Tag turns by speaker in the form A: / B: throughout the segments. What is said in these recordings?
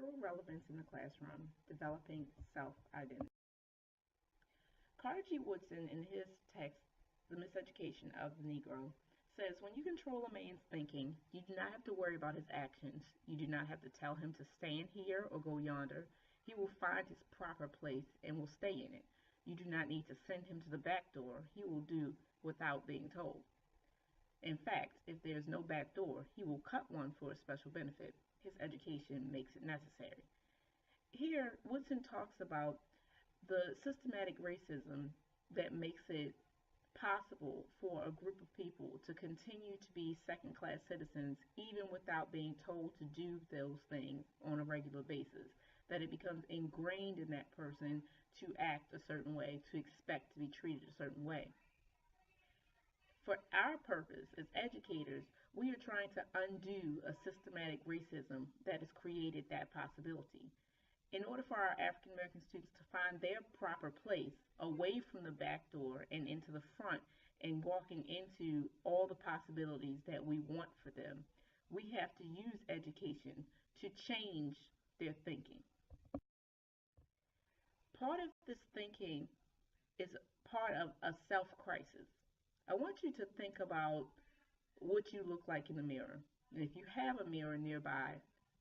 A: Cultural Relevance in the Classroom, Developing Self-Identity. Carter G. Woodson, in his text, The Miseducation of the Negro, says, when you control a man's thinking, you do not have to worry about his actions. You do not have to tell him to stand here or go yonder. He will find his proper place and will stay in it. You do not need to send him to the back door. He will do without being told. In fact, if there is no back door, he will cut one for a special benefit. His education makes it necessary. Here, Woodson talks about the systematic racism that makes it possible for a group of people to continue to be second-class citizens even without being told to do those things on a regular basis, that it becomes ingrained in that person to act a certain way, to expect to be treated a certain way. For our purpose as educators, we are trying to undo a systematic racism that has created that possibility. In order for our African American students to find their proper place away from the back door and into the front and walking into all the possibilities that we want for them, we have to use education to change their thinking. Part of this thinking is part of a self-crisis. I want you to think about what you look like in the mirror. And if you have a mirror nearby,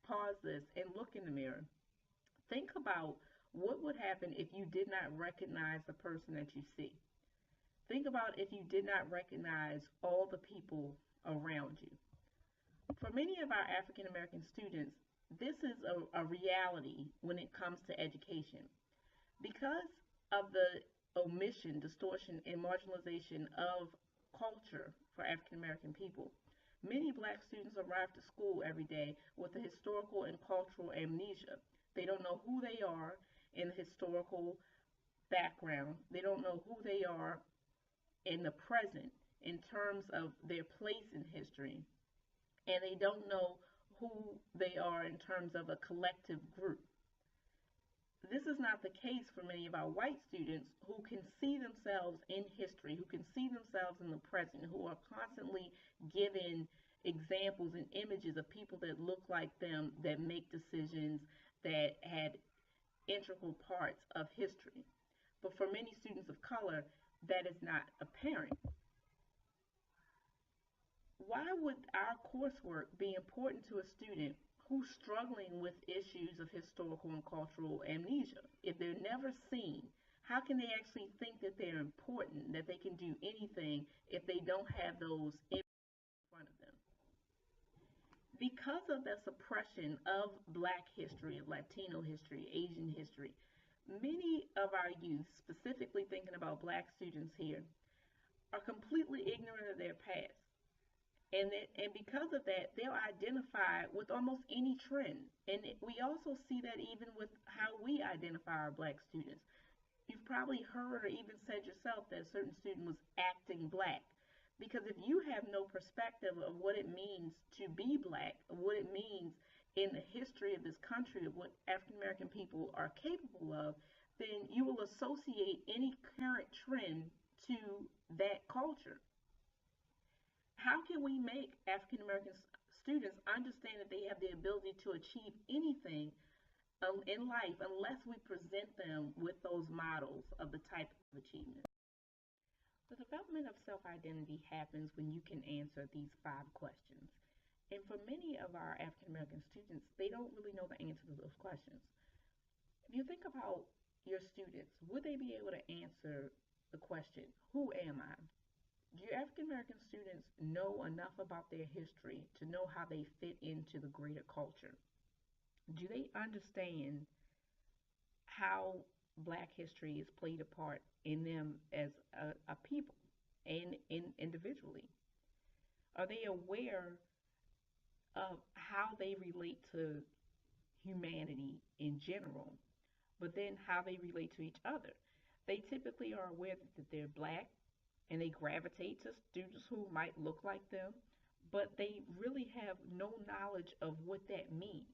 A: pause this and look in the mirror. Think about what would happen if you did not recognize the person that you see. Think about if you did not recognize all the people around you. For many of our African American students, this is a reality when it comes to education. Because of the omission, distortion, and marginalization of culture for African American people, many black students arrive to school every day with a historical and cultural amnesia. They don't know who they are in the historical background. They don't know who they are in the present in terms of their place in history. And they don't know who they are in terms of a collective group. This is not the case for many of our white students who can see themselves in history, who can see themselves in the present, who are constantly given examples and images of people that look like them, that make decisions, that had integral parts of history. But for many students of color, that is not apparent. Why would our coursework be important to a student who's struggling with issues of historical and cultural amnesia? If they're never seen, how can they actually think that they're important, that they can do anything if they don't have those images in front of them? Because of the suppression of Black history, Latino history, Asian history, many of our youth, specifically thinking about Black students here, are completely ignorant of their past. And because of that, they'll identify with almost any trend. And we also see that even with how we identify our Black students. You've probably heard or even said yourself that a certain student was acting Black. Because if you have no perspective of what it means to be Black, of what it means in the history of this country, of what African American people are capable of, then you will associate any current trend to that culture. How can we make African American students understand that they have the ability to achieve anything in life unless we present them with those models of the type of achievement? The development of self-identity happens when you can answer these 5 questions. And for many of our African American students, they don't really know the answer to those questions. If you think about your students, would they be able to answer the question, who am I? Do your African American students know enough about their history to know how they fit into the greater culture? Do they understand how Black history has played a part in them as a people and individually? Are they aware of how they relate to humanity in general, but then how they relate to each other? They typically are aware that they're Black and they gravitate to students who might look like them, but they really have no knowledge of what that means.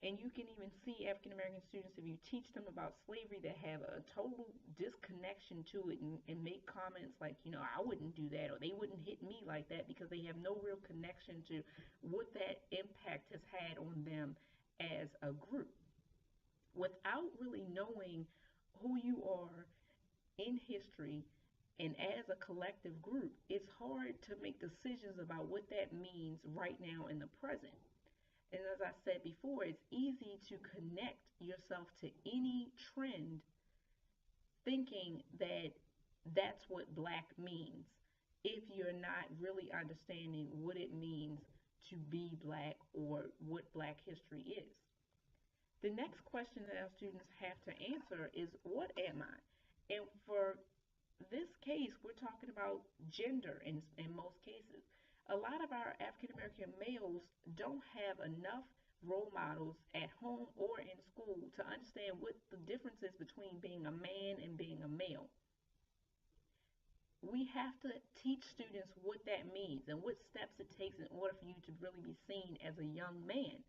A: And you can even see African American students, if you teach them about slavery, that have a total disconnection to it and make comments like, I wouldn't do that, or they wouldn't hit me like that, because they have no real connection to what that impact has had on them as a group. Without really knowing who you are in history and as a collective group, it's hard to make decisions about what that means right now in the present. And as I said before, it's easy to connect yourself to any trend thinking that that's what black means if you're not really understanding what it means to be black or what black history is. The next question that our students have to answer is, what am I? And for this case, we're talking about gender in most cases. A lot of our African American males don't have enough role models at home or in school to understand what the difference is between being a man and being a male. We have to teach students what that means and what steps it takes in order for you to really be seen as a young man.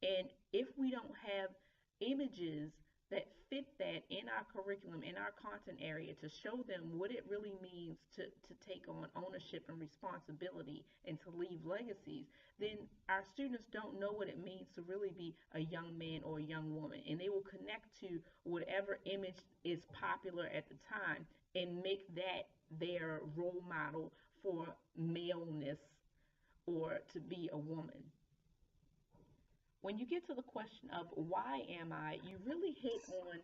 A: And if we don't have images that fit that in our curriculum, in our content area, to show them what it really means to take on ownership and responsibility and to leave legacies, then our students don't know what it means to really be a young man or a young woman. And they will connect to whatever image is popular at the time and make that their role model for maleness or to be a woman. When you get to the question of why am I, you really hit on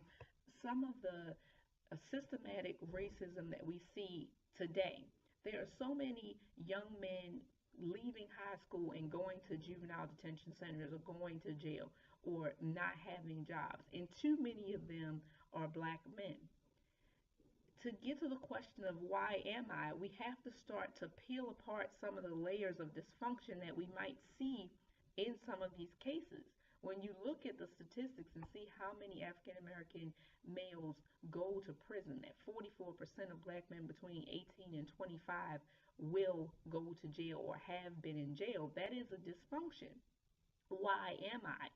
A: some of the systematic racism that we see today. There are so many young men leaving high school and going to juvenile detention centers or going to jail or not having jobs, and too many of them are black men. To get to the question of why am I, we have to start to peel apart some of the layers of dysfunction that we might see in some of these cases. When you look at the statistics and see how many African American males go to prison, that 44% of black men between 18 and 25 will go to jail or have been in jail, that is a dysfunction. Why am I?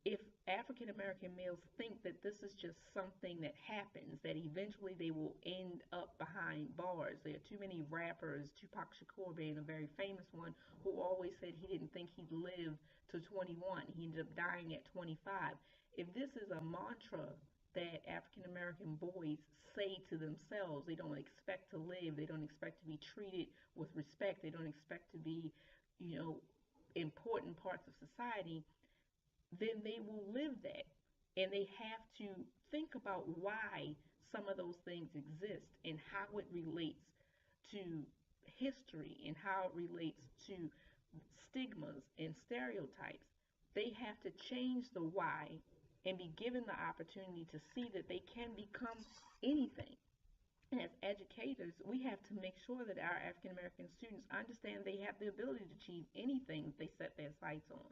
A: If African American males think that this is just something that happens, that eventually they will end up behind bars. There are too many rappers, Tupac Shakur being a very famous one, who always said he didn't think he'd live to 21. He ended up dying at 25. If this is a mantra that African American boys say to themselves, they don't expect to live, they don't expect to be treated with respect, they don't expect to be, you know, important parts of society, then they will live that. And they have to think about why some of those things exist and how it relates to history and how it relates to stigmas and stereotypes. They have to change the why and be given the opportunity to see that they can become anything. And as educators, we have to make sure that our African American students understand they have the ability to achieve anything they set their sights on,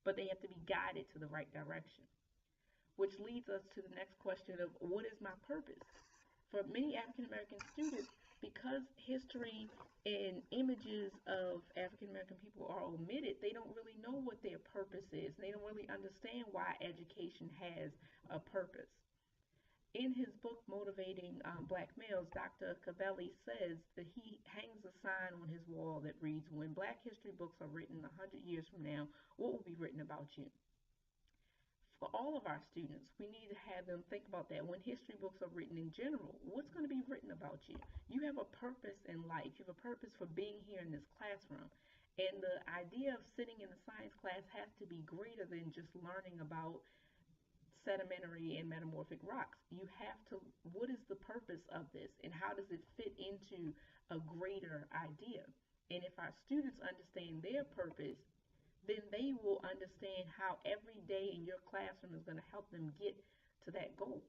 A: but they have to be guided to the right direction. Which leads us to the next question of, what is my purpose? For many African American students, because history and images of African American people are omitted, they don't really know what their purpose is. They don't really understand why education has a purpose. In his book, Motivating Black Males, Dr. Cavelli says that he hangs a sign on his wall that reads, when Black history books are written 100 years from now, what will be written about you? For all of our students, we need to have them think about that. When history books are written in general, what's going to be written about you? You have a purpose in life. You have a purpose for being here in this classroom. And the idea of sitting in the science class has to be greater than just learning about sedimentary and metamorphic rocks. You have to, what is the purpose of this and how does it fit into a greater idea? And if our students understand their purpose, then they will understand how every day in your classroom is going to help them get to that goal,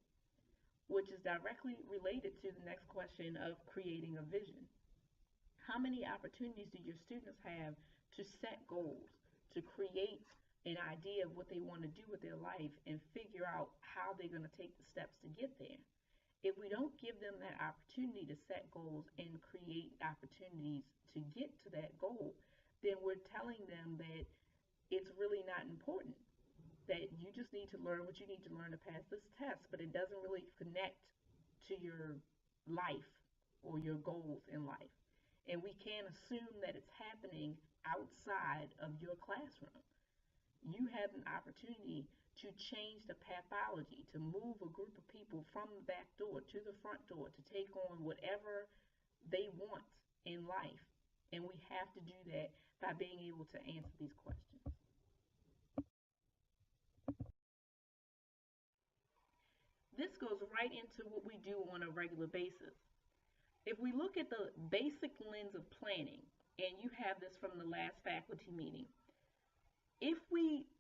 A: which is directly related to the next question of creating a vision. How many opportunities do your students have to set goals, to create an idea of what they want to do with their life and figure out how they're going to take the steps to get there? If we don't give them that opportunity to set goals and create opportunities to get to that goal, then we're telling them that it's really not important, that you just need to learn what you need to learn to pass this test, but it doesn't really connect to your life or your goals in life. And we can't assume that it's happening outside of your classroom. you have an opportunity to change the pathology, to move a group of people from the back door to the front door to take on whatever they want in life. And we have to do that by being able to answer these questions. This goes right into what we do on a regular basis. If we look at the basic lens of planning, and you have this from the last faculty meeting, if we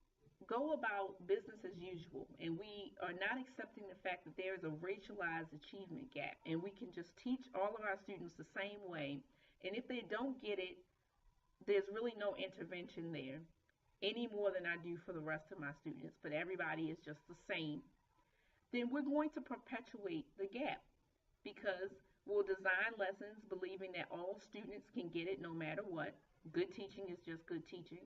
A: go about business as usual and we are not accepting the fact that there is a racialized achievement gap and we can just teach all of our students the same way, and if they don't get it, there's really no intervention there any more than I do for the rest of my students, but everybody is just the same, then we're going to perpetuate the gap because we'll design lessons believing that all students can get it no matter what. Good teaching is just good teaching.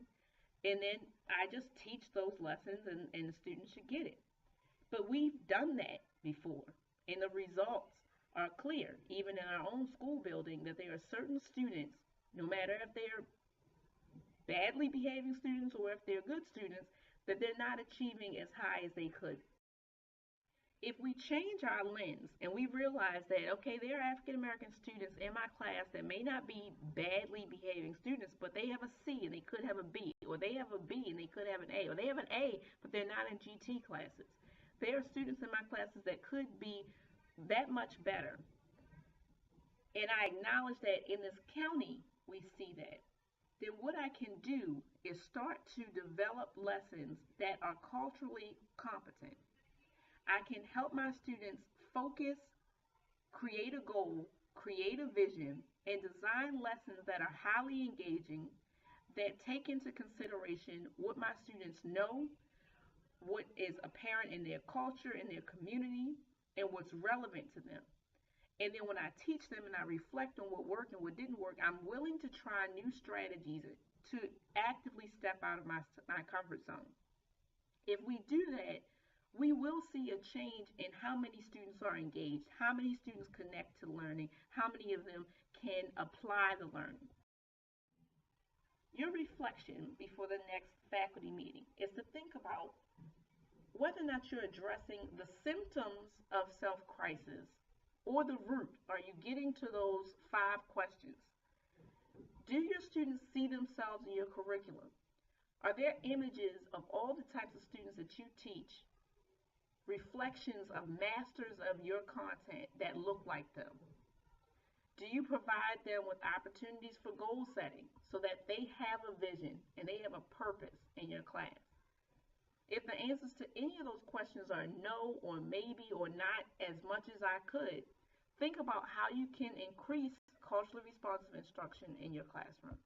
A: And then I just teach those lessons and the students should get it. But we've done that before, and the results are clear, even in our own school building, that there are certain students, no matter if they're badly behaving students or if they're good students, that they're not achieving as high as they could. If we change our lens and we realize that, okay, there are African American students in my class that may not be badly behaving students, but they have a C and they could have a B, or they have a B and they could have an A, or they have an A, but they're not in GT classes. There are students in my classes that could be that much better. And I acknowledge that in this county, we see that. Then what I can do is start to develop lessons that are culturally competent. I can help my students focus, create a goal, create a vision, and design lessons that are highly engaging that take into consideration what my students know, what is apparent in their culture, in their community, and what's relevant to them. And then when I teach them and I reflect on what worked and what didn't work, I'm willing to try new strategies to actively step out of my comfort zone. If we do that, we will see a change in how many students are engaged, how many students connect to learning, how many of them can apply the learning. Your reflection before the next faculty meeting is to think about whether or not you're addressing the symptoms of self-crisis or the root. Are you getting to those 5 questions? Do your students see themselves in your curriculum? Are there images of all the types of students that you teach, reflections of masters of your content that look like them? Do you provide them with opportunities for goal setting so that they have a vision and they have a purpose in your class? If the answers to any of those questions are no or maybe or not as much as I could, think about how you can increase culturally responsive instruction in your classroom.